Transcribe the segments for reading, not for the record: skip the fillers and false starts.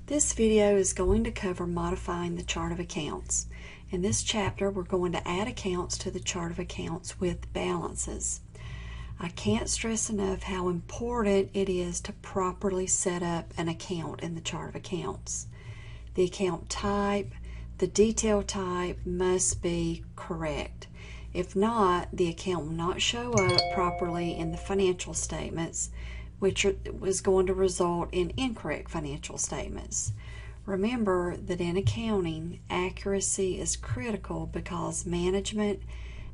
This video is going to cover modifying the chart of accounts. In this chapter, we're going to add accounts to the chart of accounts with balances. I can't stress enough how important it is to properly set up an account in the chart of accounts. The account type, the detail type must be correct. If not, the account will not show up properly in the financial statements, which was going to result in incorrect financial statements. Remember that in accounting, accuracy is critical because management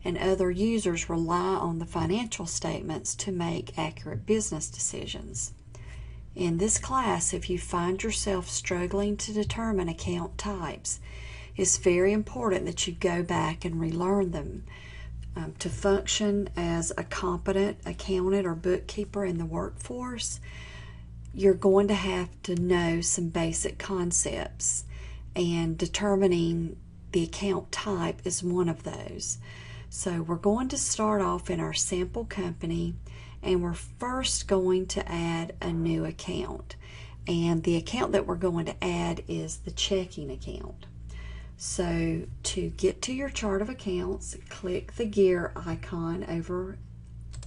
and other users rely on the financial statements to make accurate business decisions. In this class, if you find yourself struggling to determine account types, it's very important that you go back and relearn them. To function as a competent accountant or bookkeeper in the workforce, you're going to have to know some basic concepts, and determining the account type is one of those. So we're going to start off in our sample company, and we're first going to add a new account. And the account that we're going to add is the checking account. So to get to your chart of accounts, click the gear icon over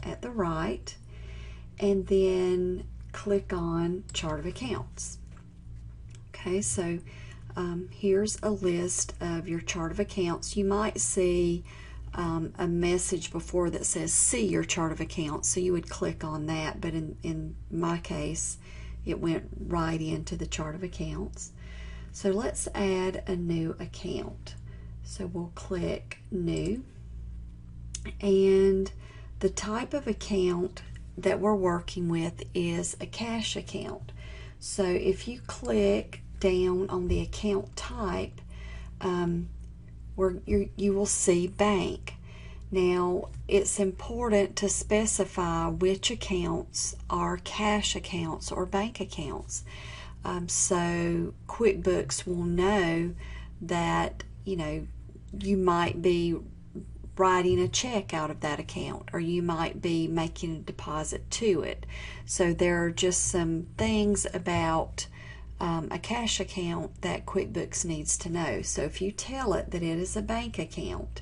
at the right, and then click on chart of accounts. Okay, so here's a list of your chart of accounts. You might see a message before that says see your chart of accounts, so you would click on that, but in my case it went right into the chart of accounts. So let's add a new account. So we'll click new, and the type of account that we're working with is a cash account. So if you click down on the account type, you will see bank. Now it's important to specify which accounts are cash accounts or bank accounts. So QuickBooks will know that you might be writing a check out of that account, or you might be making a deposit to it. So there are just some things about a cash account that QuickBooks needs to know. So if you tell it that it is a bank account,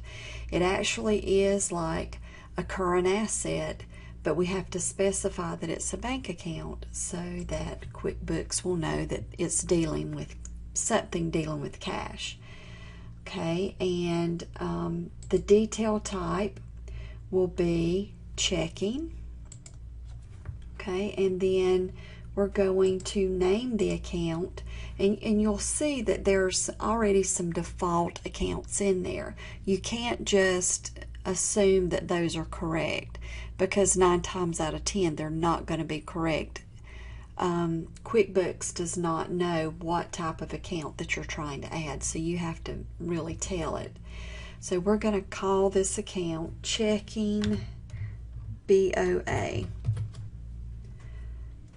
it actually is like a current asset, but we have to specify that it's a bank account so that QuickBooks will know that it's dealing with something dealing with cash. Okay, and the detail type will be checking. Okay, and then we're going to name the account, and you'll see that there's already some default accounts in there. You can't just assume that those are correct, because 9 times out of 10 they're not going to be correct. QuickBooks does not know what type of account that you're trying to add, so you have to really tell it. So we're going to call this account Checking BOA.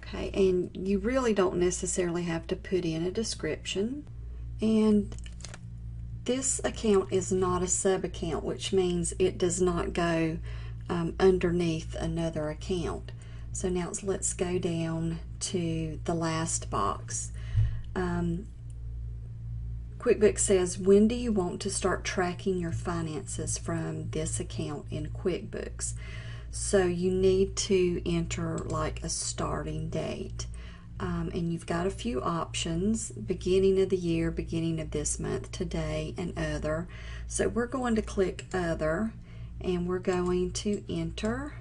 Okay, and you really don't necessarily have to put in a description. And this account is not a sub-account, which means it does not go underneath another account. So now let's go down to the last box. QuickBooks says, when do you want to start tracking your finances from this account in QuickBooks? So you need to enter like a starting date. And you've got a few options: beginning of the year, beginning of this month, today, and other. So we're going to click other, and we're going to enter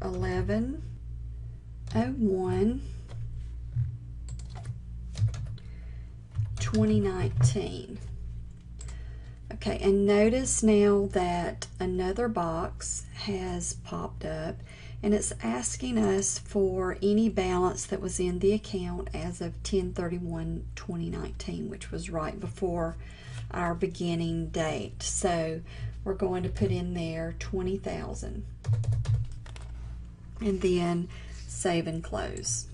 11/01/2019. Okay, and notice now that another box has popped up, and it's asking us for any balance that was in the account as of 10/31/2019, which was right before our beginning date. So we're going to put in there 20,000, and then save and close.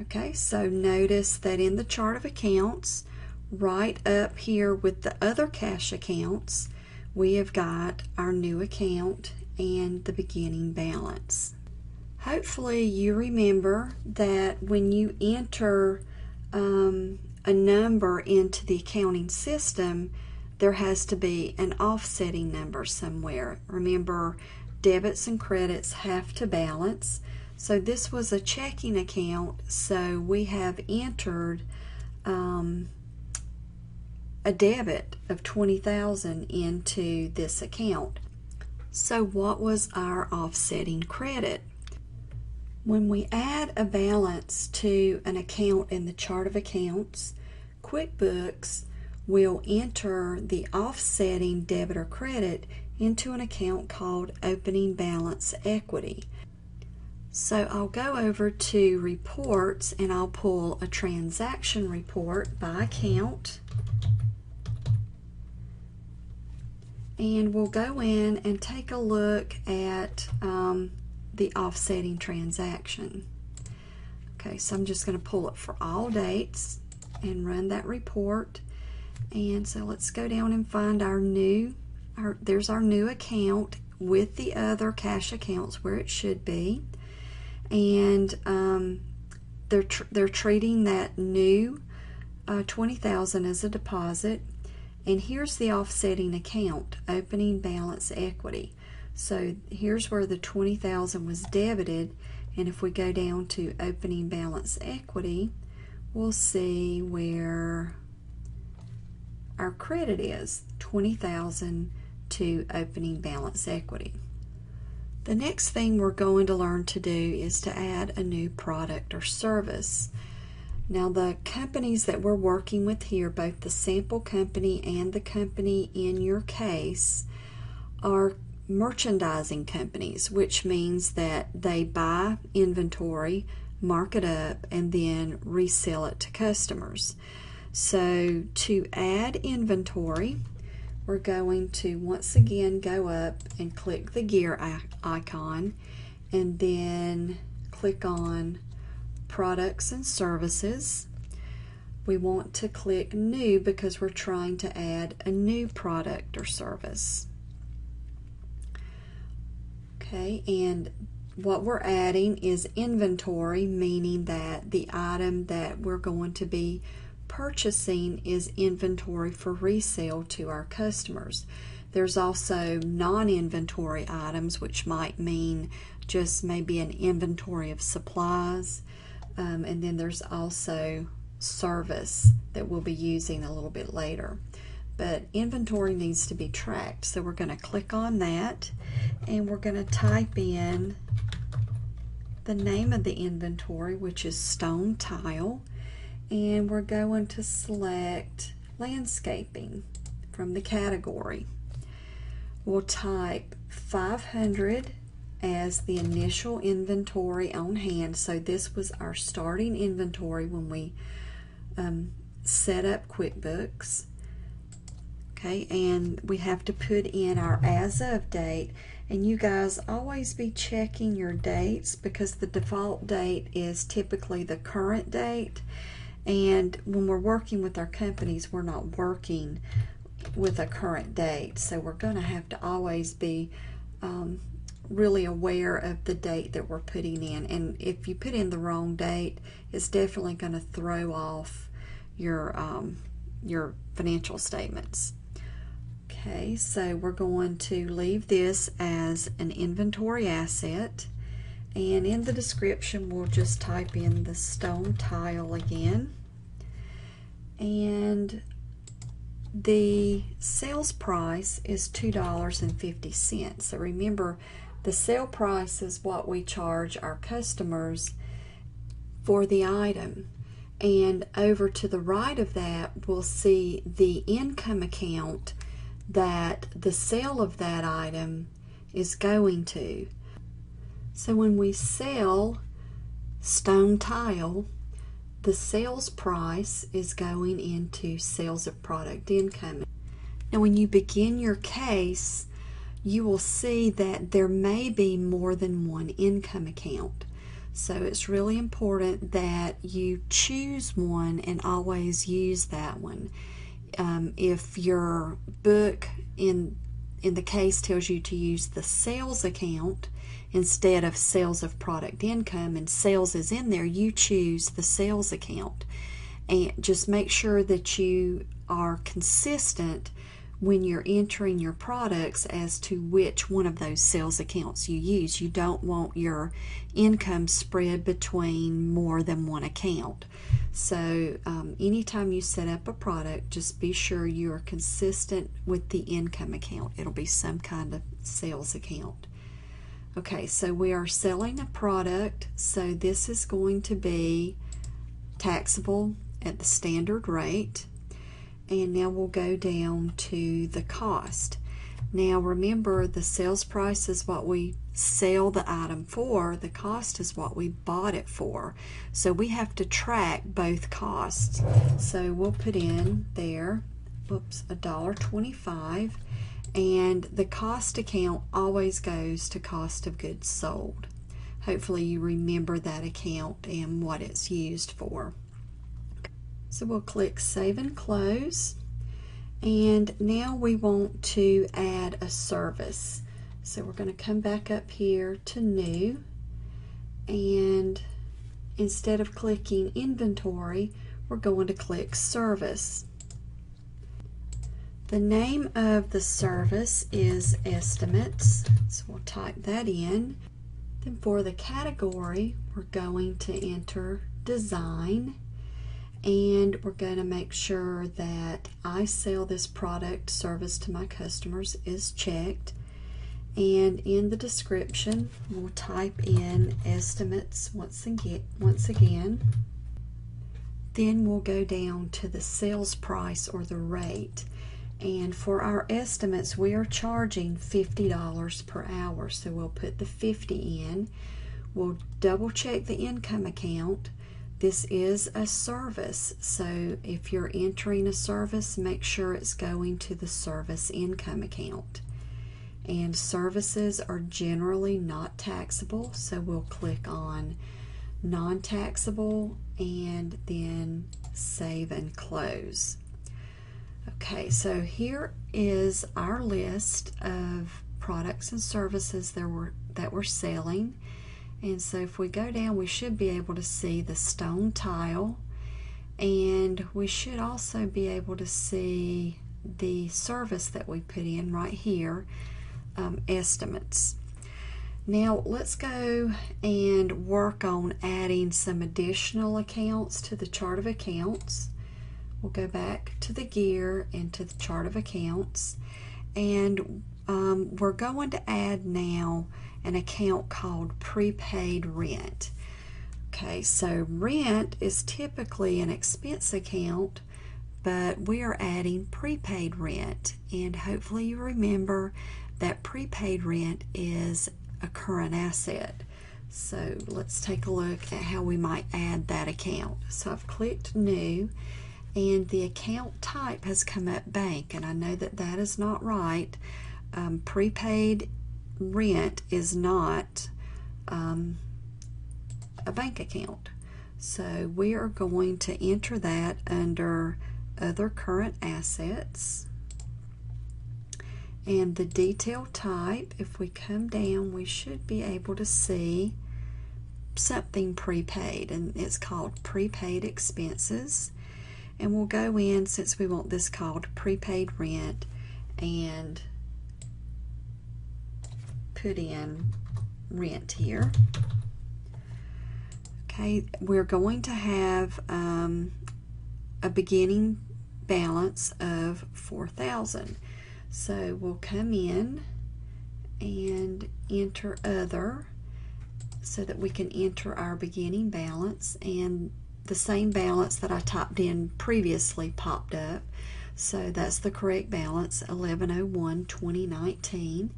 Okay, so notice that in the chart of accounts, right up here with the other cash accounts, we have got our new account and the beginning balance. Hopefully you remember that when you enter a number into the accounting system, there has to be an offsetting number somewhere. Remember, debits and credits have to balance. So this was a checking account, so we have entered a debit of $20,000 into this account. So what was our offsetting credit? When we add a balance to an account in the chart of accounts, QuickBooks will enter the offsetting debit or credit into an account called opening balance equity. So I'll go over to reports and I'll pull a transaction report by account. And we'll go in and take a look at the offsetting transaction. Okay, so I'm just going to pull it for all dates and run that report. And so let's go down and find there's our new account with the other cash accounts where it should be. And they're treating that new $20,000 as a deposit. And here's the offsetting account, opening balance equity. So here's where the $20,000 was debited, and if we go down to opening balance equity, we'll see where our credit is, $20,000 to opening balance equity. The next thing we're going to learn to do is to add a new product or service. Now the companies that we're working with here, both the sample company and the company in your case, are merchandising companies, which means that they buy inventory, mark it up, and then resell it to customers. So to add inventory, we're going to once again go up and click the gear icon and then click on products and services. We want to click new because we're trying to add a new product or service. Okay, and what we're adding is inventory, meaning that the item that we're going to be purchasing is inventory for resale to our customers. There's also non-inventory items, which might mean just maybe an inventory of supplies, and then there's also service that we'll be using a little bit later. But inventory needs to be tracked, so we're going to click on that and we're going to type in the name of the inventory, which is stone tile, and we're going to select landscaping from the category. We'll type 500 as the initial inventory on hand. So this was our starting inventory when we set up QuickBooks. Okay, and we have to put in our as of date, and you guys always be checking your dates because the default date is typically the current date, and when we're working with our companies, we're not working with a current date, so we're going to have to always be really aware of the date that we're putting in. And if you put in the wrong date, it's definitely going to throw off your financial statements. Okay, so we're going to leave this as an inventory asset, and in the description we'll just type in the stone tile again, and the sales price is $2.50. So remember, the sale price is what we charge our customers for the item. And over to the right of that, we'll see the income account that the sale of that item is going to. So when we sell stone tile, the sales price is going into sales of product income. Now when you begin your case, you will see that there may be more than one income account. So it's really important that you choose one and always use that one. If your book in the case tells you to use the sales account, instead of sales of product income, and sales is in there, you choose the sales account. And just make sure that you are consistent when you're entering your products as to which one of those sales accounts you use. You don't want your income spread between more than one account. So anytime you set up a product, just be sure you are consistent with the income account. It'll be some kind of sales account. Okay, so we are selling a product, so this is going to be taxable at the standard rate. And now we'll go down to the cost. Now remember, the sales price is what we sell the item for, the cost is what we bought it for. So we have to track both costs. So we'll put in there, $1.25, and the cost account always goes to cost of goods sold. Hopefully you remember that account and what it's used for. So we'll click Save and Close, and now we want to add a service. So we're going to come back up here to New, and instead of clicking Inventory, we're going to click Service. The name of the service is Estimates, so we'll type that in. Then for the category, we're going to enter Design. And we're going to make sure that I sell this product service to my customers is checked. And in the description, we'll type in estimates once again. Then we'll go down to the sales price or the rate. And for our estimates, we are charging $50 per hour. So we'll put the 50 in. We'll double check the income account. This is a service, so if you're entering a service, make sure it's going to the service income account. And services are generally not taxable, so we'll click on non-taxable and then Save and Close. Okay, so here is our list of products and services that we're selling. And so if we go down, we should be able to see the stone tile, and we should also be able to see the service that we put in right here, estimates. Now let's go and work on adding some additional accounts to the chart of accounts. We'll go back to the gear and to the chart of accounts, and we're going to add now an account called prepaid rent. Okay, so rent is typically an expense account, but we are adding prepaid rent, and hopefully you remember that prepaid rent is a current asset. So let's take a look at how we might add that account. So I've clicked New, and the account type has come up bank, and I know that that is not right. Prepaid rent is not a bank account. So we are going to enter that under Other Current Assets. And the detail type, if we come down, we should be able to see something prepaid, and it's called Prepaid Expenses. And we'll go in, since we want this called Prepaid Rent, and put in rent here. Okay, we're going to have a beginning balance of $4,000. So we'll come in and enter Other so that we can enter our beginning balance, and the same balance that I typed in previously popped up. So that's the correct balance, 11/01/2019.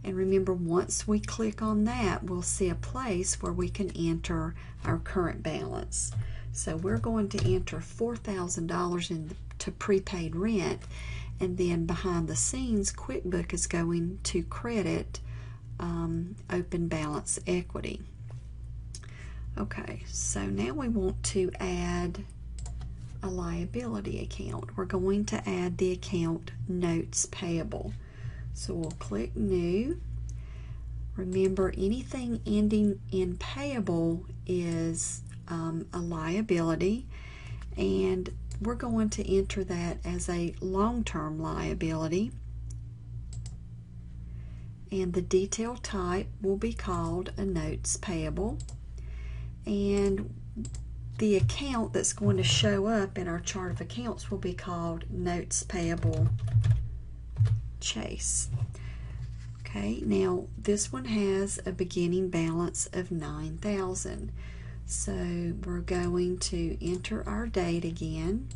And remember, once we click on that, we'll see a place where we can enter our current balance. So we're going to enter $4,000 into prepaid rent, and then behind the scenes, QuickBook is going to credit open balance equity. Okay, so now we want to add a liability account. We're going to add the account Notes Payable. So we'll click New. Remember, anything ending in payable is a liability, and we're going to enter that as a long-term liability. And the detail type will be called a notes payable. And the account that's going to show up in our chart of accounts will be called notes payable Chase. Okay, now this one has a beginning balance of $9,000. So we're going to enter our date again,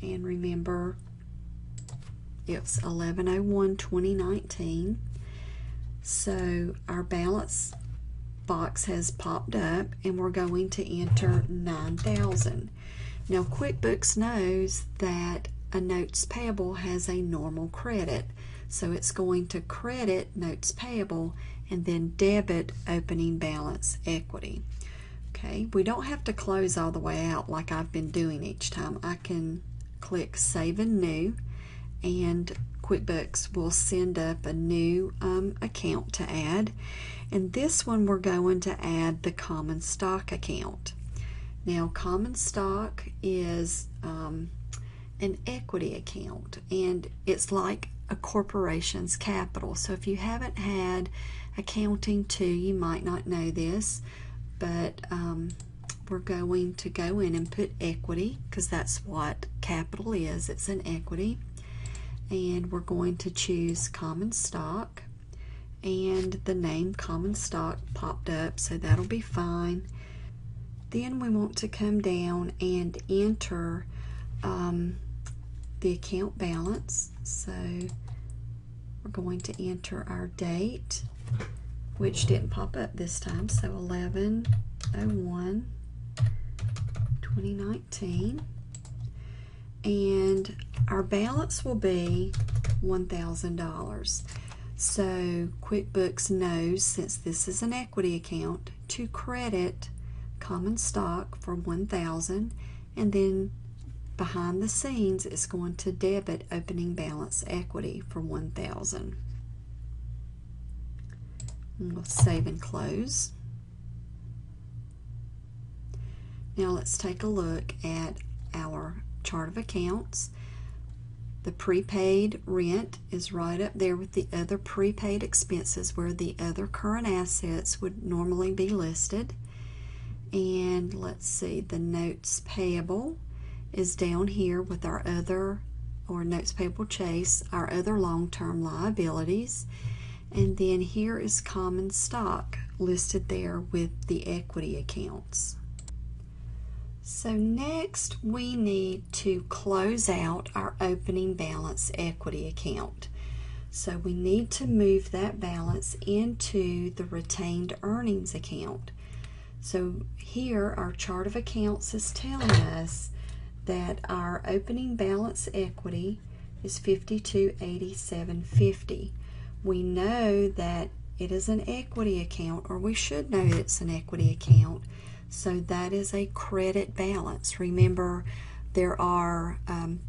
and remember it's 11/01/2019. So our balance box has popped up, and we're going to enter 9,000. Now QuickBooks knows that a notes payable has a normal credit, so it's going to credit notes payable and then debit opening balance equity. Okay, we don't have to close all the way out like I've been doing each time. I can click Save and New, and QuickBooks will send up a new account to add. And this one we're going to add the common stock account. Now common stock is an equity account, and it's like a corporation's capital. So if you haven't had accounting too, you might not know this, but we're going to go in and put equity, because that's what capital is. It's an equity. And we're going to choose common stock, and the name common stock popped up, so that'll be fine. Then we want to come down and enter the account balance. So we're going to enter our date, which didn't pop up this time, so 11/01/2019. And our balance will be $1,000. So QuickBooks knows, since this is an equity account, to credit common stock for $1,000, and then behind the scenes it's going to debit opening balance equity for $1,000. We'll save and close. Now let's take a look at our chart of accounts. The prepaid rent is right up there with the other prepaid expenses where the other current assets would normally be listed. And let's see, the notes payable is down here with our other, or notes payable Chase, our other long-term liabilities. And then here is common stock listed there with the equity accounts. So next we need to close out our opening balance equity account. So we need to move that balance into the retained earnings account. So here our chart of accounts is telling us that our opening balance equity is $52,8750. We know that it is an equity account, or we should know it's an equity account. So that is a credit balance. Remember, there are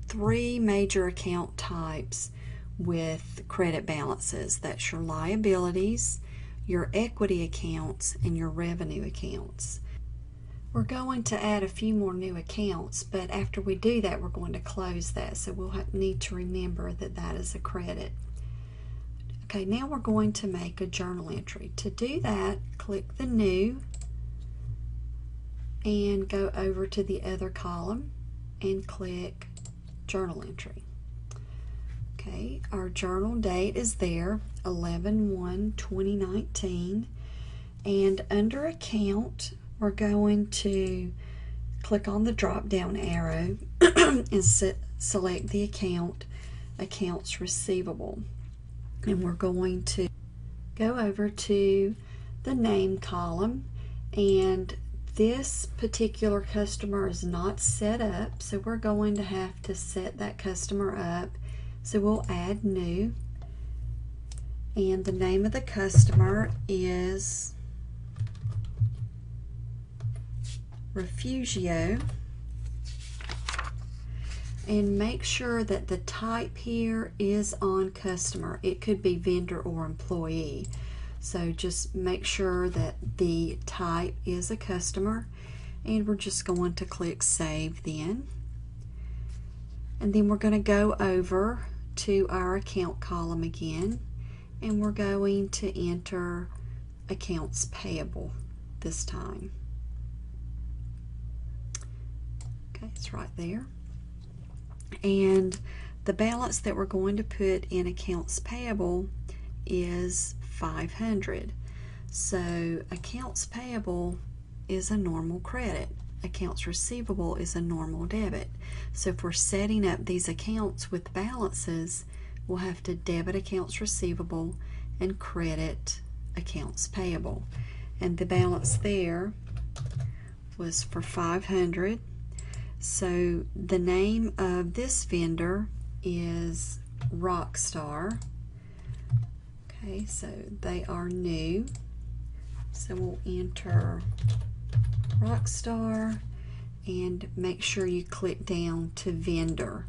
3 major account types with credit balances. That's your liabilities, your equity accounts, and your revenue accounts. We're going to add a few more new accounts, but after we do that, we're going to close that. So we'll need to remember that that is a credit. Okay, now we're going to make a journal entry. To do that, click the New, and go over to the other column and click Journal Entry. Okay, our journal date is there, 11/1/2019, and under Account we're going to click on the drop down arrow and select the account, Accounts Receivable, and we're going to go over to the name column, and this particular customer is not set up, so we're going to have to set that customer up. So we'll add New, and the name of the customer is Refugio, and make sure that the type here is on customer. It could be vendor or employee. So just make sure that the type is a customer, and we're just going to click Save then. And then we're going to go over to our account column again, and we're going to enter accounts payable this time. Okay, it's right there. And the balance that we're going to put in accounts payable is 500. So accounts payable is a normal credit. Accounts receivable is a normal debit. So if we're setting up these accounts with balances, we'll have to debit accounts receivable and credit accounts payable. And the balance there was for 500. So the name of this vendor is Rockstar. Okay, so they are new. So we'll enter Rockstar and make sure you click down to vendor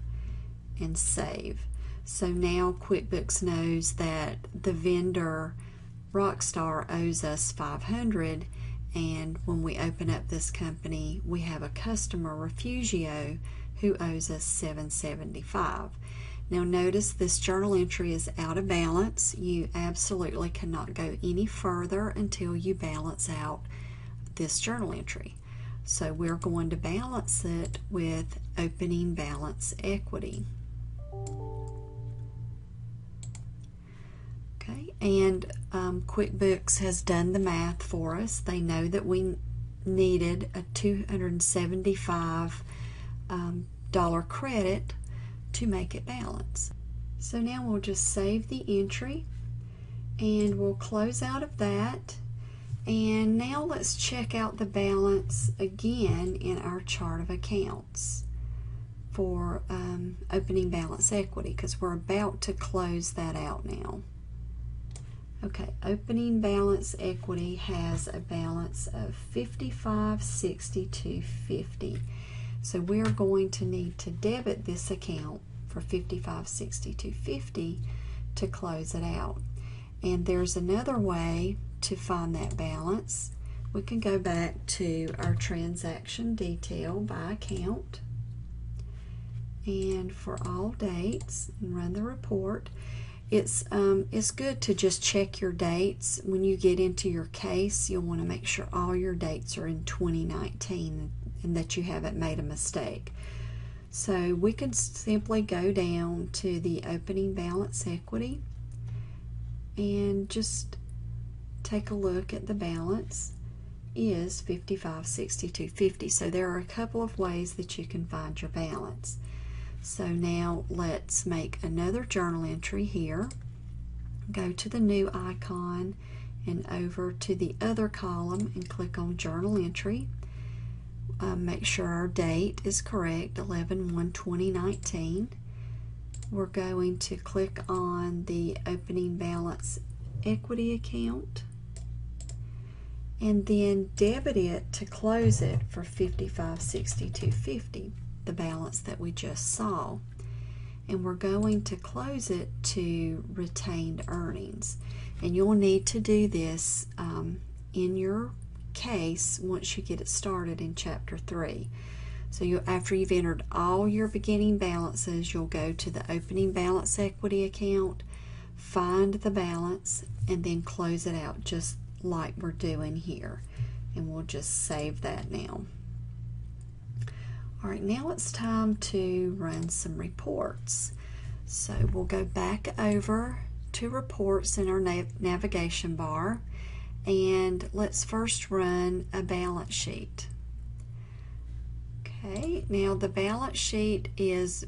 and save. So now QuickBooks knows that the vendor Rockstar owes us 500, and when we open up this company we have a customer, Refugio, who owes us 775. Now notice this journal entry is out of balance. You absolutely cannot go any further until you balance out this journal entry. So we're going to balance it with opening balance equity. Okay, and QuickBooks has done the math for us. They know that we needed a $275 credit to make it balance. So now we'll just save the entry and we'll close out of that. And now let's check out the balance again in our chart of accounts for opening balance equity, because we're about to close that out now. Okay, opening balance equity has a balance of $55.62.50. So we're going to need to debit this account for $55.62.50 to close it out. And there's another way to find that balance. We can go back to our transaction detail by account, and for all dates, and run the report. It's good to just check your dates. When you get into your case, you'll want to make sure all your dates are in 2019 and that you haven't made a mistake. So we can simply go down to the opening balance equity and just take a look at the balance is $55.62.50. So there are a couple of ways that you can find your balance. So now let's make another journal entry here. Go to the new icon and over to the other column and click on journal entry. Make sure our date is correct, 11/1/2019. We're going to click on the opening balance equity account and then debit it to close it for $55.62.50, the balance that we just saw. And we're going to close it to retained earnings. And you'll need to do this in your case once you get it started in Chapter 3. So after you've entered all your beginning balances, you'll go to the opening balance equity account, find the balance, and then close it out just like we're doing here. And we'll just save that now. Alright, now it's time to run some reports. So we'll go back over to reports in our navigation bar, and let's first run a balance sheet. Okay, now the balance sheet is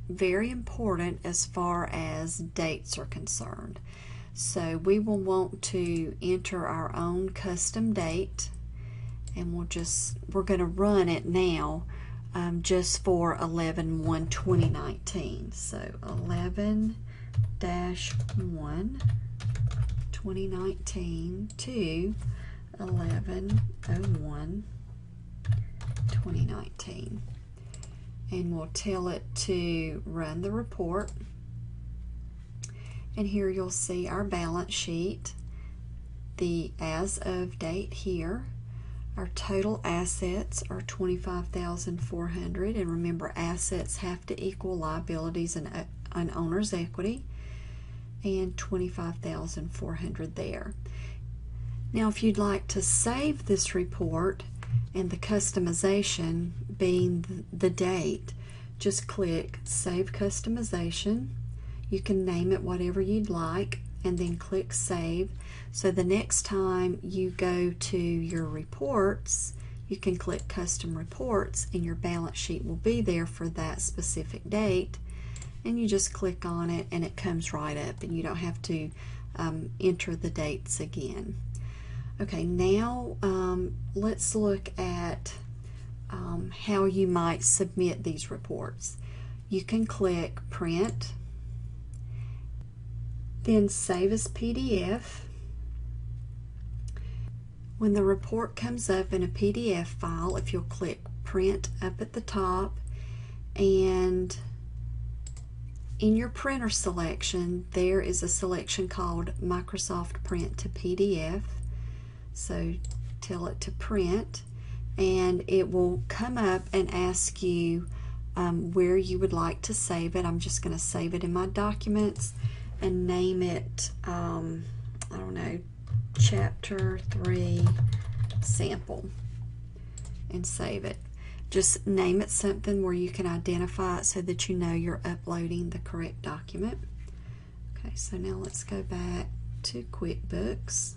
very important as far as dates are concerned. So we will want to enter our own custom date, and we're going to run it now just for 11/1/2019. So 11-1/2019 to 11/01/2019. And we'll tell it to run the report. And here you'll see our balance sheet. the as of date here. Our total assets are $25,400, and remember, assets have to equal liabilities and owner's equity, and $25,400 there. Now, if you'd like to save this report, and the customization being the date, just click Save Customization. You can name it whatever you'd like, and then click Save. So the next time you go to your reports, you can click Custom Reports, and your balance sheet will be there for that specific date. And you just click on it, and it comes right up, and you don't have to enter the dates again. Okay, now let's look at how you might submit these reports. You can click Print, then Save as PDF. When the report comes up in a PDF file, if you'll click Print up at the top, and in your printer selection, there is a selection called Microsoft Print to PDF. So tell it to print, and it will come up and ask you where you would like to save it. I'm just going to save it in my documents and name it, I don't know, Chapter 3 Sample, and save it. Just name it something where you can identify it so that you know you're uploading the correct document. Okay, so now let's go back to QuickBooks.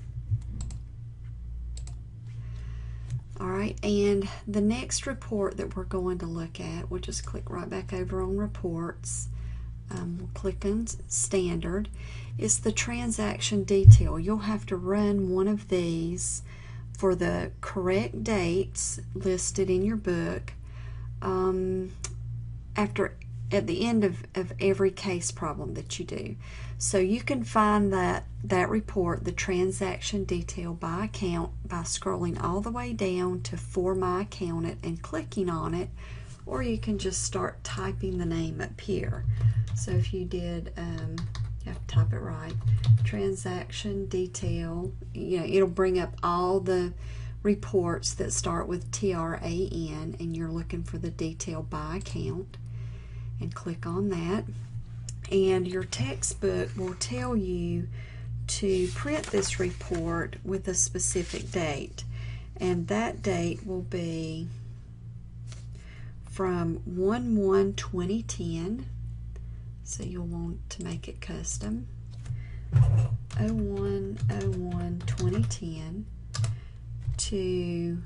Alright, and the next report that we're going to look at, we'll just click right back over on Reports. We'll click on Standard. It's the transaction detail. You'll have to run one of these for the correct dates listed in your book at the end of every case problem that you do. So you can find that report, the transaction detail by account, by scrolling all the way down to For My Accountant and clicking on it, or you can just start typing the name up here. So if you did, you have to type it right, transaction detail, it'll bring up all the reports that start with TRAN, and you're looking for the detail by account, and click on that. And your textbook will tell you to print this report with a specific date, and that date will be from 1/1/2010, so you'll want to make it custom, 01/01/2010 to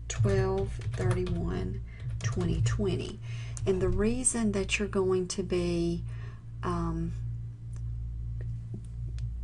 12/31/2020. And the reason that you're going to be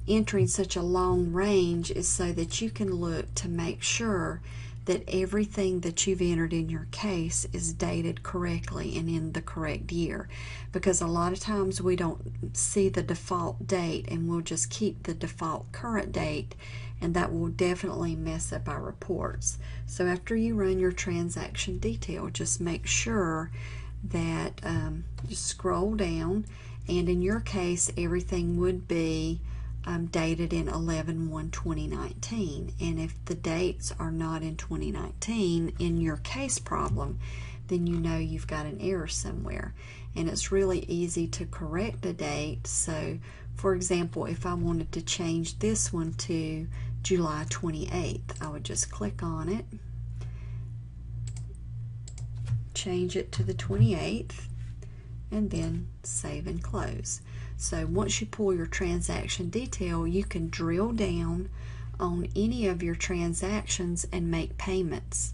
entering such a long range is so that you can look to make sure that everything that you've entered in your case is dated correctly and in the correct year, because a lot of times we don't see the default date and we'll just keep the default current date, and that will definitely mess up our reports. So after you run your transaction detail, just make sure that you scroll down, and in your case everything would be dated in 11/1/2019, and if the dates are not in 2019 in your case problem, then you know you've got an error somewhere, and it's really easy to correct a date. So for example, if I wanted to change this one to July 28th, I would just click on it, change it to the 28th, and then save and close. So once you pull your transaction detail, you can drill down on any of your transactions and make payments.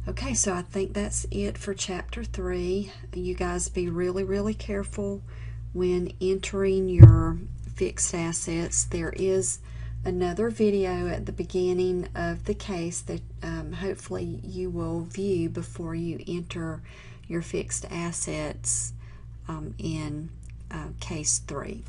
Okay, so I think that's it for Chapter 3. You guys be really, really careful when entering your fixed assets. There is another video at the beginning of the case that hopefully you will view before you enter your fixed assets in Case 3.